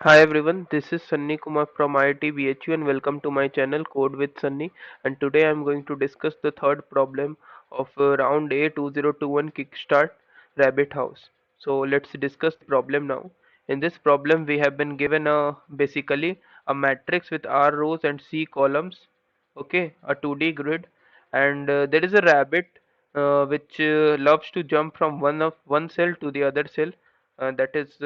Hi everyone, this is Sunny Kumar from IIT BHU and welcome to my channel Code with Sunny. And today I am going to discuss the third problem of round A2021 Kickstart Rabbit House. So let's discuss the problem now. In this problem we have been given basically a matrix with R rows and C columns, okay, a 2D grid, and there is a rabbit which loves to jump from one cell to the other cell, that is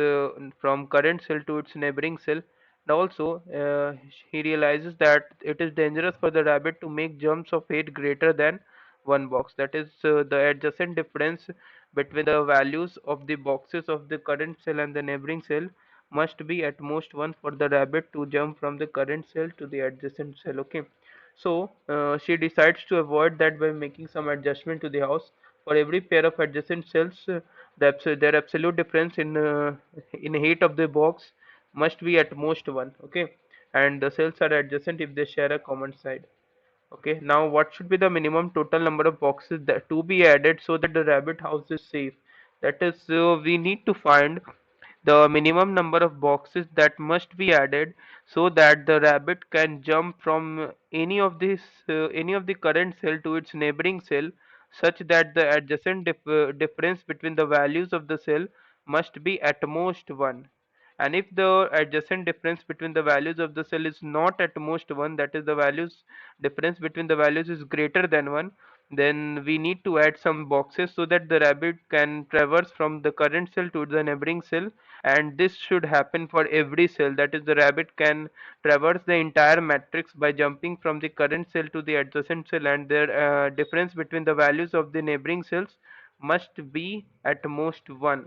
from current cell to its neighboring cell. And also he realizes that it is dangerous for the rabbit to make jumps of height greater than one box, that is the adjacent difference between the values of the boxes of the current cell and the neighboring cell must be at most one for the rabbit to jump from the current cell to the adjacent cell. Okay, so she decides to avoid that by making some adjustment to the house. For every pair of adjacent cells, their absolute difference in height of the box must be at most one. Okay, and the cells are adjacent if they share a common side. Okay, now what should be the minimum total number of boxes that to be added so that the rabbit house is safe? That is, we need to find the minimum number of boxes that must be added so that the rabbit can jump from any of the current cell to its neighboring cell, such that the adjacent difference between the values of the cell must be at most 1. And if the adjacent difference between the values of the cell is not at most 1, that is the values difference between the values is greater than 1, then we need to add some boxes so that the rabbit can traverse from the current cell to the neighboring cell. And this should happen for every cell, that is the rabbit can traverse the entire matrix by jumping from the current cell to the adjacent cell, and their difference between the values of the neighboring cells must be at most 1.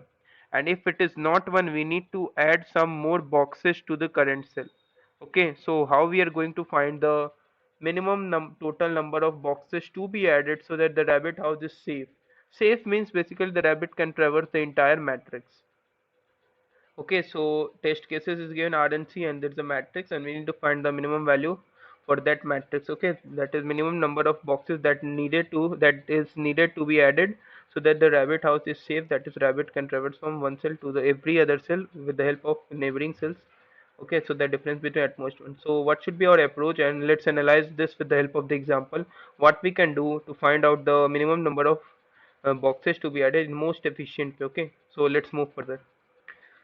And if it is not 1, we need to add some more boxes to the current cell. Okay, so how we are going to find the minimum total number of boxes to be added so that the rabbit house is safe? Safe means basically the rabbit can traverse the entire matrix. Okay, so test cases is given R and C, and there's a matrix, and we need to find the minimum value for that matrix. Okay, that is minimum number of boxes that is needed to be added so that the rabbit house is safe. That is, rabbit can traverse from one cell to the every other cell with the help of neighboring cells. Okay, so the difference between at most one. So what should be our approach? And let's analyze this with the help of the example. What we can do to find out the minimum number of boxes to be added in most efficiently. Okay, so let's move further.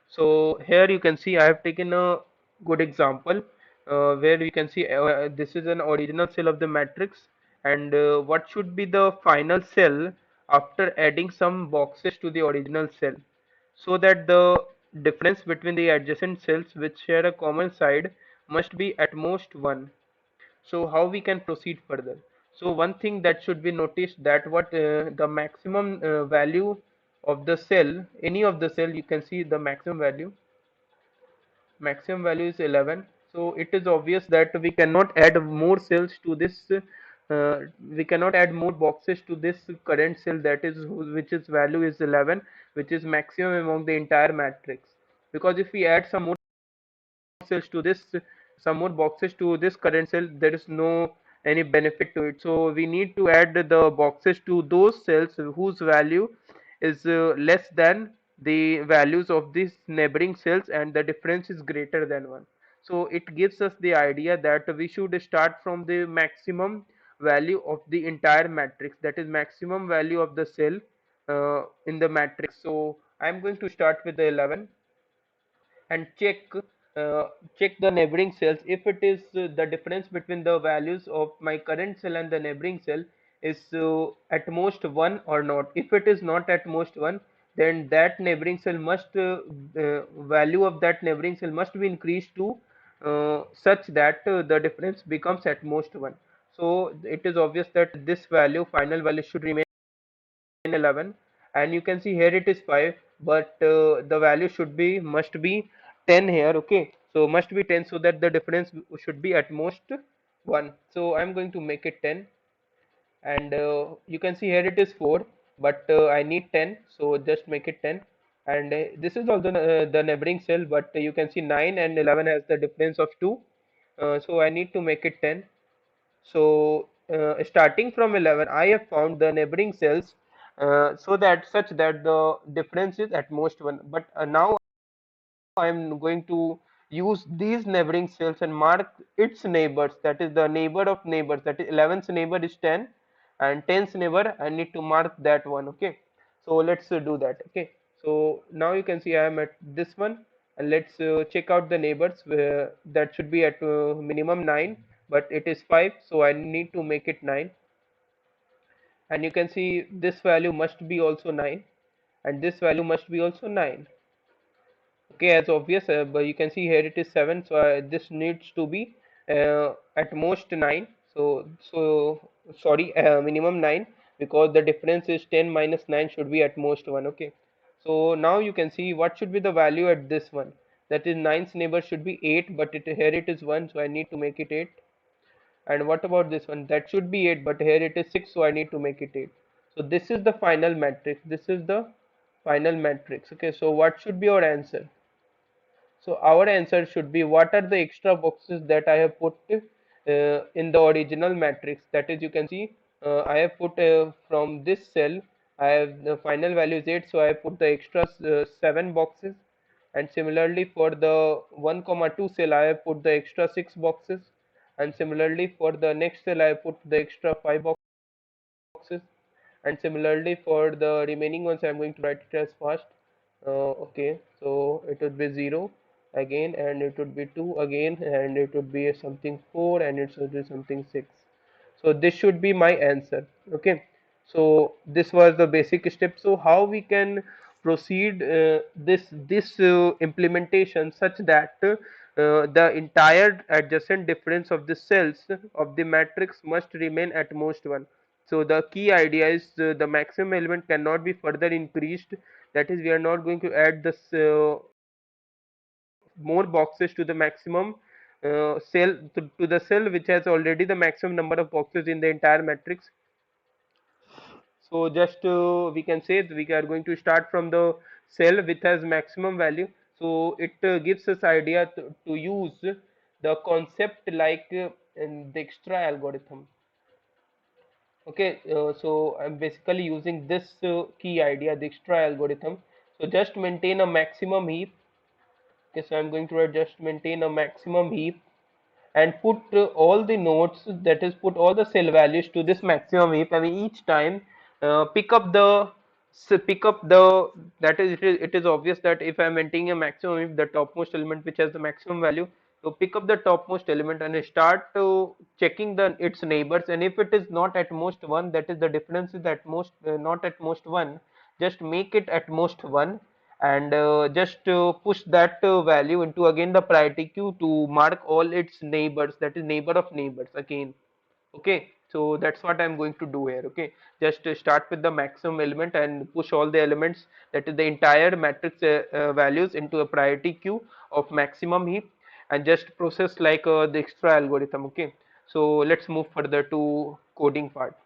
So here you can see I have taken a good example where you can see this is an original cell of the matrix, and what should be the final cell after adding some boxes to the original cell, so that the difference between the adjacent cells which share a common side must be at most 1. So how we can proceed further? So one thing that should be noticed, that what the maximum value of the cell, any of the cell, you can see the maximum value is 11. So it is obvious that we cannot add more cells to this, we cannot add more boxes to this current cell, that is which is value is 11, which is maximum among the entire matrix. Because if we add cells to this some more boxes to this current cell, there is no any benefit to it. So we need to add the boxes to those cells whose value is less than the values of these neighboring cells, and the difference is greater than 1. So it gives us the idea that we should start from the maximum value of the entire matrix, that is maximum value of the cell in the matrix. So I am going to start with the 11 and check the neighboring cells. If it is the difference between the values of my current cell and the neighboring cell is at most 1 or not. If it is not at most 1, then that neighboring cell must value of that neighboring cell must be increased to such that the difference becomes at most 1. So it is obvious that this value, final value, should remain 11, and you can see here it is 5, but the value must be 10 here. Okay, so must be 10 so that the difference should be at most 1. So I'm going to make it 10, and you can see here it is 4, but I need 10, so just make it 10. And this is also the neighboring cell, but you can see 9 and 11 has the difference of 2, so I need to make it 10. So starting from 11, I have found the neighboring cells so that such that the difference is at most 1. But now I am going to use these neighboring cells and mark its neighbors, that is the neighbor of neighbors, that is 11th neighbor is 10 and 10th neighbor I need to mark that one. Okay, so let's do that. Okay, so now you can see I am at this one, and let's check out the neighbors where that should be at minimum 9, but it is 5, so I need to make it 9. And you can see this value must be also 9, and this value must be also 9. Okay, as obvious, but you can see here it is 7, so this needs to be at most 9. So sorry, minimum 9, because the difference is 10 minus 9 should be at most 1. Okay, so now you can see what should be the value at this one. That is ninth neighbor should be 8, but here it is 1, so I need to make it 8. And what about this one? That should be 8, but here it is 6, so I need to make it 8. So this is the final matrix. This is the final matrix. Okay, so what should be our answer? So our answer should be, what are the extra boxes that I have put in the original matrix? That is, you can see I have put from this cell, I have the final value is 8, so I have put the extra 7 boxes. And similarly for the 1 comma 2 cell, I have put the extra 6 boxes. And similarly for the next cell, I have put the extra 5 boxes. And similarly for the remaining ones, I'm going to write it as fast. Okay, so it would be 0 again, and it would be 2 again, and it would be something 4, and it should be something 6. So this should be my answer. Okay, so this was the basic step. So how we can proceed this implementation such that the entire adjacent difference of the cells of the matrix must remain at most 1. So the key idea is the maximum element cannot be further increased. That is, we are not going to add this more boxes to the maximum cell, to the cell which has already the maximum number of boxes in the entire matrix. So just we can say that we are going to start from the cell which has maximum value. So it gives us idea to use the concept like in the extra algorithm. Okay, so I'm basically using this key idea, the extra algorithm. So just maintain a maximum heap. Okay, so I'm going to write just maintain a maximum heap and put all the nodes, that is put all the cell values to this maximum heap. I mean each time pick up the pick up the, that is it is obvious that if I'm maintaining a maximum heap, the topmost element which has the maximum value, so pick up the topmost element and start checking the its neighbors, and if it is not at most 1, that is the difference is at most not at most 1, just make it at most 1, and just push that value into again the priority queue to mark all its neighbors, that is neighbor of neighbors again. Okay, so that's what I'm going to do here. Okay, just start with the maximum element and push all the elements, that is the entire matrix values into a priority queue of maximum heap, and just process like the extra algorithm. Okay, so let's move further to coding part.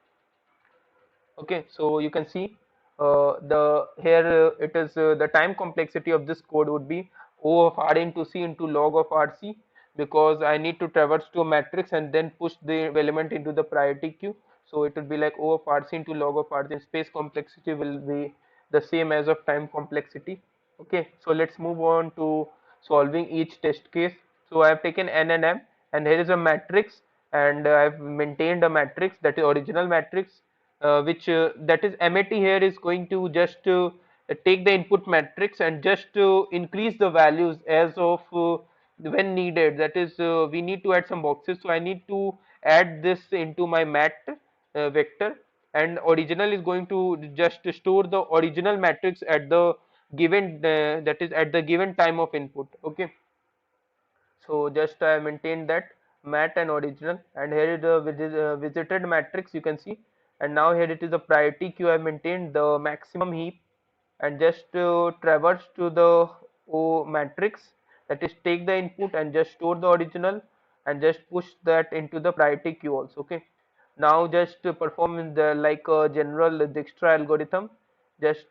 Okay, so you can see the here it is the time complexity of this code would be O of R into C into log of RC, because I need to traverse to a matrix and then push the element into the priority queue. So it would be like O of RC into log of RC. Space complexity will be the same as of time complexity. Okay, so let's move on to solving each test case. So I have taken N and M, and here is a matrix, and I have maintained a matrix, that is original matrix, which that is MAT here is going to just take the input matrix and just increase the values as of when needed. That is, we need to add some boxes, so I need to add this into my mat vector, and original is going to just store the original matrix at the given that is at the given time of input. Okay, so just I maintained that mat and original, and here is the visited matrix you can see, and now here it is the priority queue. I maintained the maximum heap and just traverse to the matrix, that is take the input and just store the original and just push that into the priority queue also. Okay, now just perform in the like a general Dijkstra algorithm, just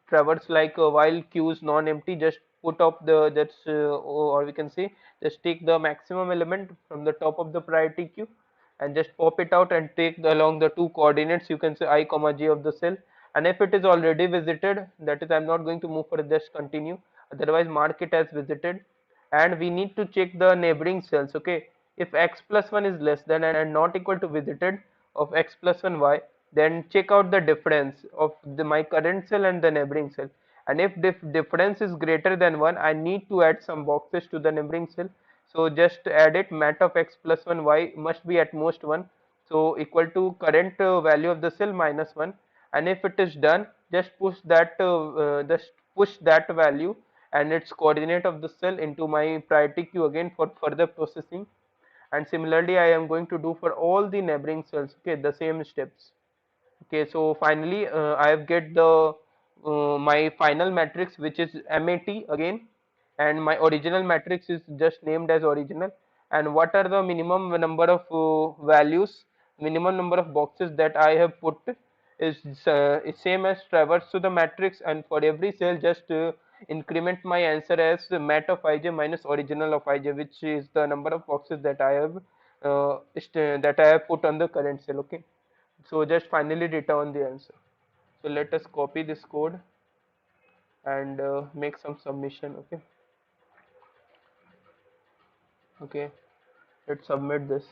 traverse like while queue is non-empty, just put up the that's or we can say just take the maximum element from the top of the priority queue and just pop it out and take along the two coordinates, you can say I comma j of the cell, and if it is already visited, that is I'm not going to move for just continue, otherwise mark it as visited, and we need to check the neighboring cells. Okay, if x plus 1 is less than and not equal to visited of x plus 1 y, then check out the difference of my current cell and the neighboring cell, and if the difference is greater than 1, I need to add some boxes to the neighboring cell. So just add it, mat of x plus 1 y must be at most 1, so equal to current value of the cell minus 1, and if it is done, just push that value and its coordinate of the cell into my priority queue again for further processing. And similarly I am going to do for all the neighboring cells, okay, the same steps. Okay, so finally I have get the my final matrix, which is MAT again, and my original matrix is just named as original. And what are the minimum number of values, minimum number of boxes that I have put is same as traverse to the matrix, and for every cell just increment my answer as mat of ij minus original of ij, which is the number of boxes that I have that I have put on the current cell. Okay, so just finally return the answer. So let us copy this code and make some submission. Okay, okay, let's submit this.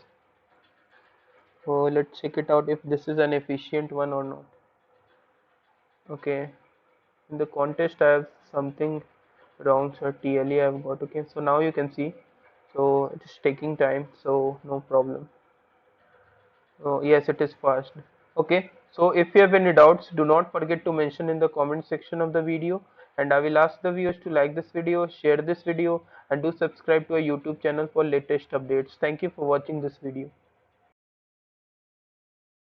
So let's check it out if this is an efficient one or not. Okay, in the contest I have something wrong, so TLE I have got. Okay, so now you can see, so it is taking time, so no problem. Oh, yes, it is fast. Okay, so if you have any doubts, do not forget to mention in the comment section of the video, and I will ask the viewers to like this video, share this video, and do subscribe to our YouTube channel for latest updates. Thank you for watching this video.